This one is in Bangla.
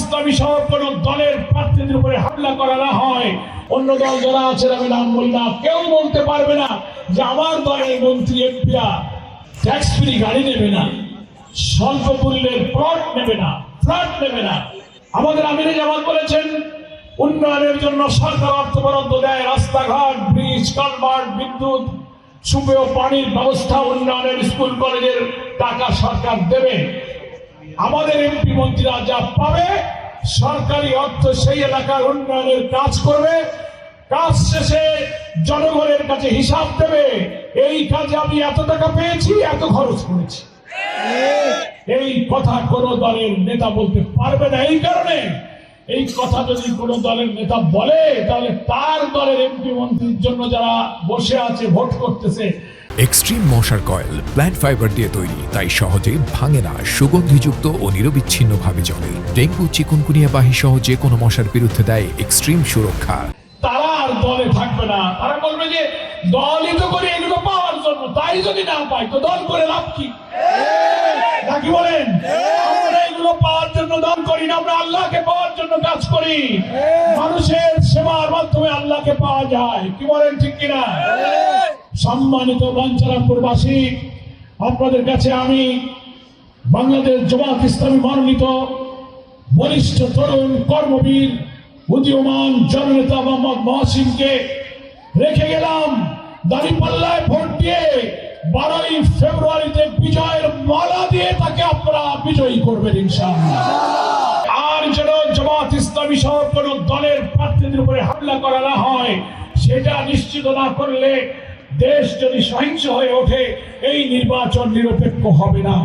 ইসলামী সহ কোন দলের প্রার্থীদের উপরে হামলা করা না হয়, অন্য দল যারা আছেন আমি নাম বলি না, কেউ বলতে পারবে না যে আমার দলের মন্ত্রী এমপিরা ট্যাক্স ফ্রি গাড়ি নেবে না, স্বল্প মূল্যের প্লট নেবে না, ফ্ল্যাট নেবে না। আমাদের আমিরে জামাত বলেছেন উন্নয়নের জন্য সরকার অর্থ বরাদ্দ দেয়, রাস্তাঘাট, ব্রিজ, কালভার্ট, বিদ্যুৎ, সুপেয় পানির ব্যবস্থা, উন্নয়নের স্কুল কলেজের টাকা সরকার দেবে। আমাদের এমপি মন্ত্রীরা যা পাবে সরকারি অর্থ সেই এলাকার উন্নয়নের কাজ করবে, কাজ শেষে জনগণের কাছে হিসাব দেবে, এই কাজে আমি এত টাকা পেয়েছি, এত খরচ করেছি। এই কথা কোন দলের নেতা বলতে পারবে না। এই কারণে এই কথা যদি কোন দলের নেতা বলে তাহলে তার দলের এমপি মন্ত্রীর জন্য যারা বসে আছে ভোট করতেছে। এক্সট্রিম মশার কয়েল প্ল্যান্ট ফাইবার দিয়ে তৈরি, তাই সহজে ভাঙে না, সুগন্ধিযুক্ত ও নিরবিচ্ছিন্নভাবে জ্বলে। ডেঙ্গু, চিকুনগুনিয়া বাহি সহ যে কোনো মশার বিরুদ্ধে দেয় এক্সট্রিম সুরক্ষা। তারা আর দলে থাকবে না, তারা বলবে যে দলই তো করে এগুলো পাওয়ার জন্য, তাই যদি না পাই তো দল করে লাভ কি? নাকি বলেন? আমরা এগুলো পাওয়ার জন্য দল করি না, আমরা আল্লাহকে পাওয়ার জন্য কাজ করি। মানুষের সেবার মাধ্যমে আল্লাহকে পাওয়া যায়, কি বলেন ঠিক কিনা? সম্মানিত বাঞ্ছারামপুরবাসী, আপনাদের কাছে আমি বাংলাদেশ জামাত ইসলামী মনোনীত বরিষ্ঠ তরুণ কর্মবীর উদীয়মান জননেতা মোহাম্মদ মহসিনকে রেখে গেলাম। দাঁড়িপাল্লায় ভোট দিয়ে 12ই ফেব্রুয়ারিতে বিজয়ের মালা দিয়ে তাকে আপনারা বিজয়ী করবেন ইনশাআল্লাহ। আর যেন জামাত ইসলামী সহ কোন দলের প্রার্থীদের উপরে হামলা করা না হয়, সেটা নিশ্চিত না করলে দেশ যদি সহিংস হয়ে ওঠে এই নির্বাচন নিরপেক্ষ হবে না।